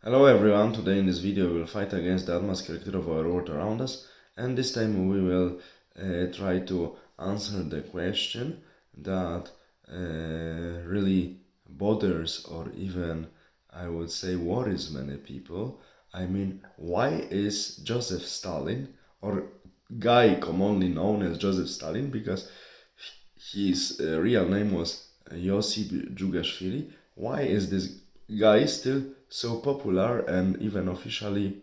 Hello everyone, today in this video we will fight against the atmosphere character of our world around us, and this time we will try to answer the question that really bothers or even I would say worries many people. I mean, why is Joseph Stalin, or guy commonly known as Joseph Stalin, because his real name was Josip Jugashvili, why is this guy still so popular and even officially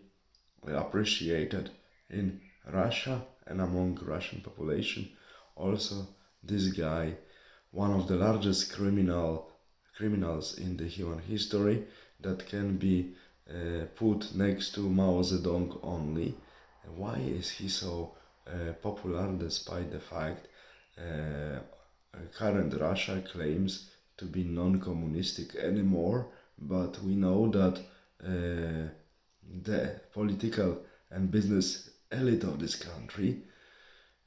appreciated in Russia and among Russian population? Also, this guy, one of the largest criminals in the human history, that can be put next to Mao Zedong only. Why is he so popular despite the fact current Russia claims to be non-communistic anymore, but we know that the political and business elite of this country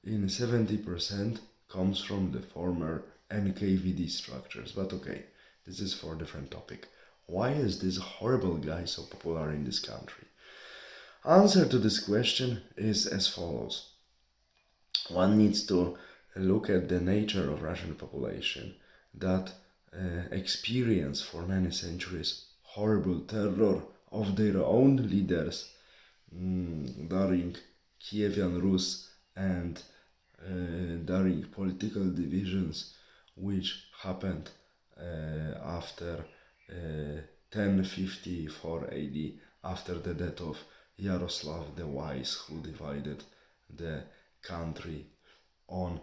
in 70% comes from the former NKVD structures. But okay, this is for a different topic. Why is this horrible guy so popular in this country? Answer to this question is as follows. One needs to look at the nature of Russian population that experience for many centuries horrible terror of their own leaders during Kievan Rus and during political divisions which happened after 1054 AD, after the death of Yaroslav the Wise, who divided the country on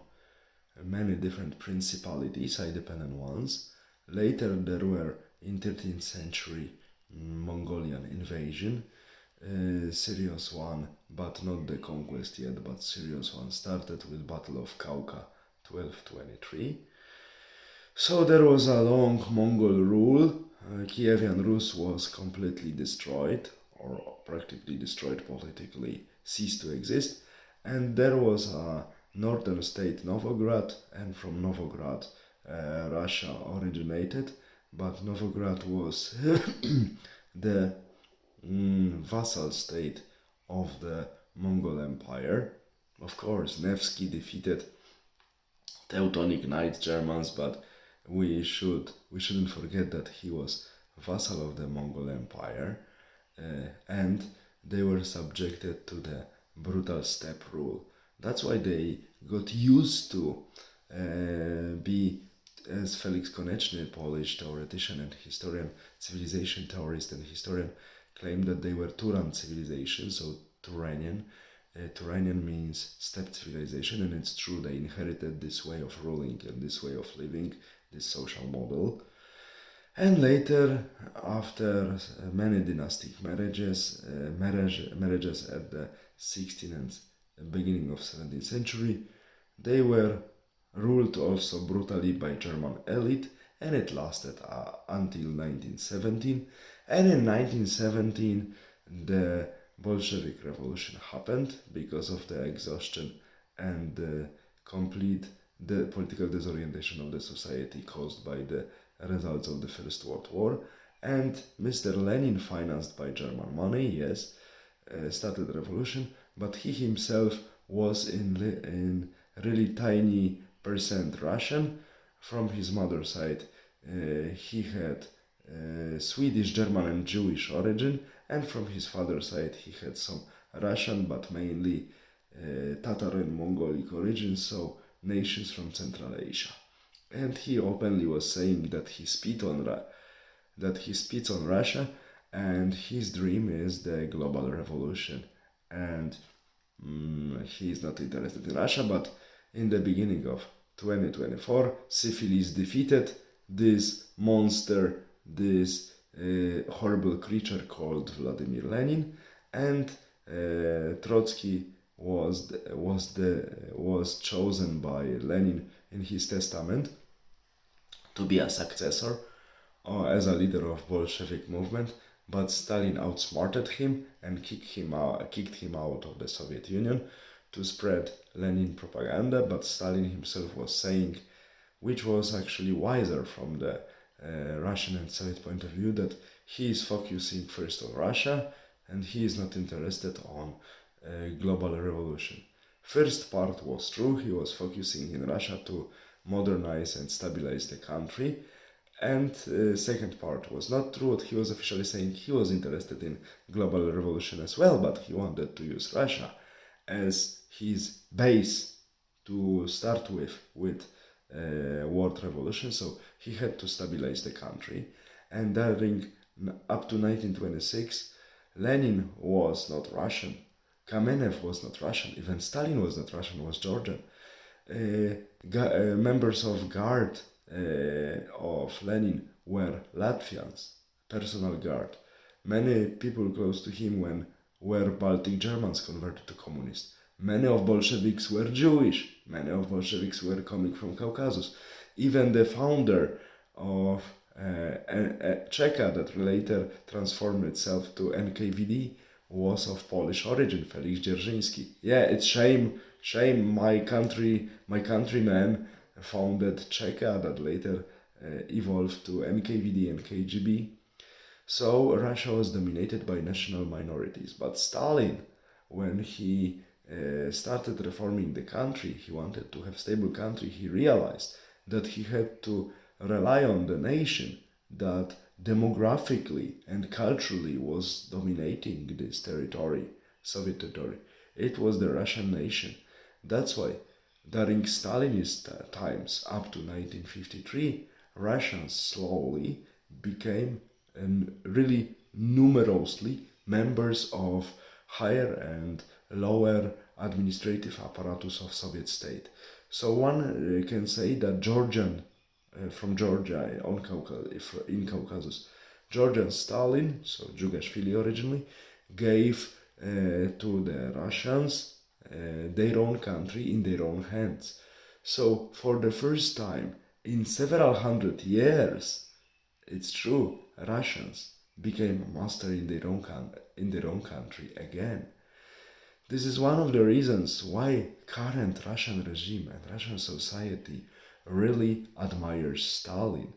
many different principalities, independent ones. Later there were in 13th century Mongolian invasion, serious one, but not the conquest yet, but serious one started with Battle of Kauka 1223. So there was a long Mongol rule. Kievan Rus was completely destroyed, or practically destroyed politically, ceased to exist, and there was a northern state Novgorod, and from Novgorod Russia originated, but Novgorod was the vassal state of the Mongol Empire. Of course, Nevsky defeated Teutonic Knight Germans, but we shouldn't forget that he was vassal of the Mongol Empire, and they were subjected to the brutal steppe rule. That's why they got used to be, as Felix Konechny, Polish theoretician and historian, civilization theorist and historian, claimed that they were Turan civilization, so Turanian. Turanian means steppe civilization, and it's true, they inherited this way of ruling and this way of living, this social model. And later, after many dynastic marriages at the 16th and beginning of 17th century, they were ruled also brutally by German elite, and it lasted until 1917. And in 1917, the Bolshevik Revolution happened because of the exhaustion and the complete political disorientation of the society caused by the results of the First World War. And Mr. Lenin, financed by German money, yes, started the revolution, but he himself was in really tiny percent Russian. From his mother's side, he had Swedish, German, and Jewish origin, and from his father's side, he had some Russian, but mainly Tatar and Mongolic origin, so nations from Central Asia. And he openly was saying that he spits on Russia, and his dream is the global revolution. And he is not interested in Russia, but in the beginning of 2024, syphilis defeated this monster, this horrible creature called Vladimir Lenin, and Trotsky was chosen by Lenin in his testament to be a successor as a leader of Bolshevik movement, but Stalin outsmarted him and kicked him out of the Soviet Union to spread Lenin propaganda. But Stalin himself was saying, which was actually wiser from the Russian and Soviet point of view, that He is focusing first on Russia, and he is not interested on global revolution. First part was true, he was focusing in Russia to modernize and stabilize the country, and second part was not true. What he was officially saying, he was interested in global revolution as well, but he wanted to use Russia as his base to start with world revolution. So he had to stabilize the country, and during up to 1926, Lenin was not Russian, Kamenev was not Russian, even Stalin was not Russian, was Georgian. Members of guard of Lenin were Latvians, personal guard. Many people close to him were Baltic Germans converted to communists. Many of Bolsheviks were Jewish. Many of Bolsheviks were coming from Caucasus. Even the founder of Czechia, that later transformed itself to NKVD, was of Polish origin, Felix Dzierżyński. Yeah, it's shame. My countrymen founded Czechia, that later evolved to NKVD and KGB. So Russia was dominated by national minorities. But Stalin, when he started reforming the country, he wanted to have stable country, he realized that he had to rely on the nation that demographically and culturally was dominating this territory, Soviet territory. It was the Russian nation. That's why during Stalinist times up to 1953, Russians slowly became really numerously members of higher and lower administrative apparatus of Soviet state. So one can say that Georgian, from Georgia in Caucasus, Georgian Stalin, so Jugashvili originally, gave to the Russians their own country in their own hands. So for the first time in several hundred years, it's true, Russians became a master in their own country again. This is one of the reasons why current Russian regime and Russian society really admires Stalin,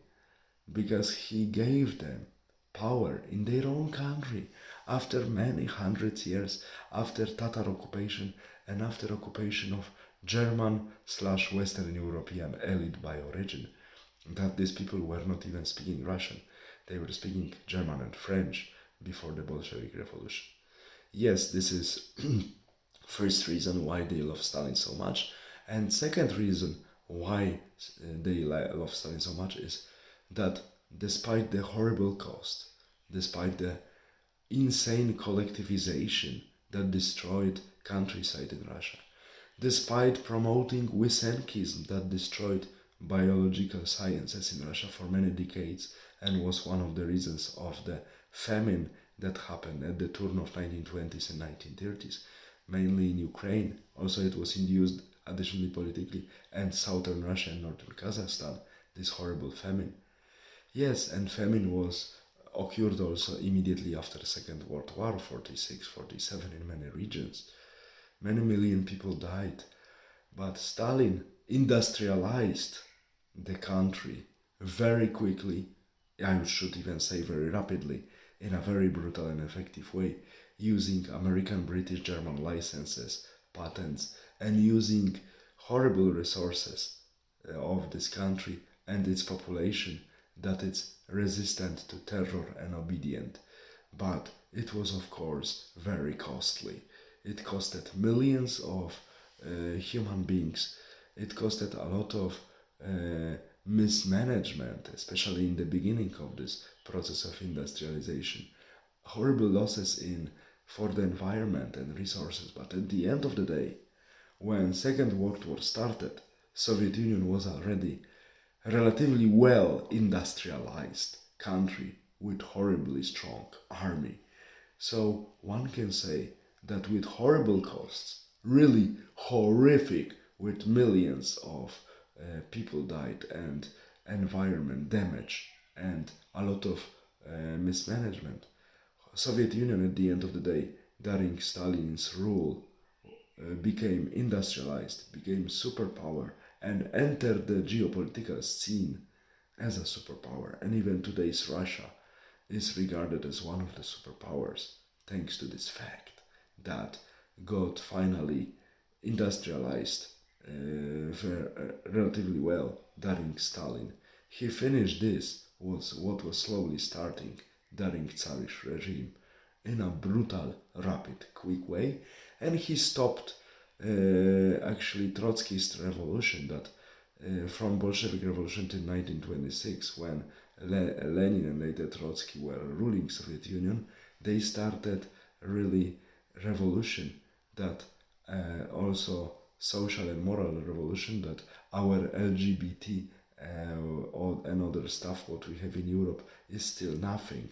because he gave them power in their own country after many hundreds years, after Tatar occupation and after occupation of German/Western European elite by origin, that these people were not even speaking Russian. They were speaking German and French before the Bolshevik Revolution. Yes, this is first reason why they love Stalin so much. And second reason why they love Stalin so much is that despite the horrible cost, despite the insane collectivization that destroyed countryside in Russia, despite promoting Wysenkism that destroyed biological sciences in Russia for many decades and was one of the reasons of the famine that happened at the turn of 1920s and 1930s, mainly in Ukraine. Also it was induced additionally politically, and southern Russia and northern Kazakhstan, this horrible famine. Yes, and famine occurred also immediately after the Second World War, 46, 47 in many regions. Many million people died, but Stalin industrialized the country very quickly, I should even say very rapidly, in a very brutal and effective way, using American, British, German licenses, patents, and using horrible resources of this country and its population that it's resistant to terror and obedient. But it was of course very costly. It costed millions of human beings. It costed a lot of mismanagement, especially in the beginning of this process of industrialization. Horrible losses for the environment and resources. But at the end of the day, when Second World War started, Soviet Union was already relatively well industrialized country with horribly strong army. So one can say that with horrible costs, really horrific, with millions of people died and environment damage and a lot of mismanagement, Soviet Union at the end of the day, during Stalin's rule, became industrialized, became superpower, and entered the geopolitical scene as a superpower. And even today's Russia is regarded as one of the superpowers, thanks to this fact that got finally industrialized relatively well during Stalin. He finished this, was what was slowly starting during Tsarist regime, in a brutal, rapid, quick way, and he stopped actually Trotskyist revolution that from Bolshevik Revolution to 1926, when Lenin and later Trotsky were ruling Soviet Union, they started really revolution that also social and moral revolution, that our LGBT and other stuff what we have in Europe is still nothing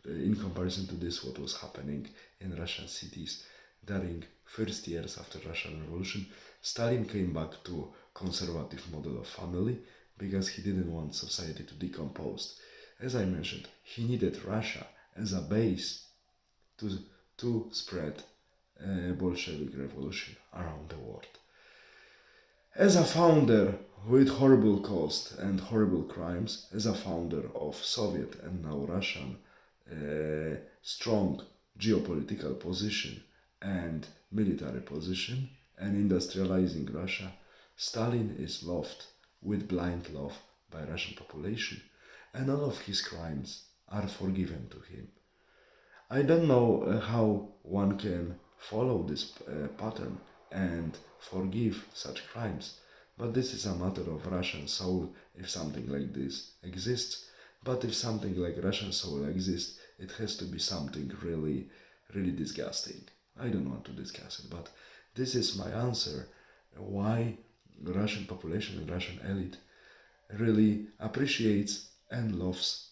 in comparison to this what was happening in Russian cities during first years after Russian Revolution. Stalin came back to conservative model of family because he didn't want society to decompose. As I mentioned, he needed Russia as a base to spread Bolshevik revolution around the world. As a founder with horrible cost and horrible crimes, as a founder of Soviet and now Russian strong geopolitical position and military position and industrializing Russia, Stalin is loved with blind love by Russian population, and all of his crimes are forgiven to him. I don't know how one can follow this pattern and forgive such crimes, but this is a matter of Russian soul if something like this exists. But if something like Russian soul exists, it has to be something really, really disgusting. I don't want to discuss it, but this is my answer why the Russian population and Russian elite really appreciates and loves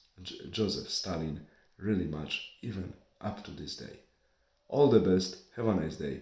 Joseph Stalin really much, even up to this day. All the best, have a nice day.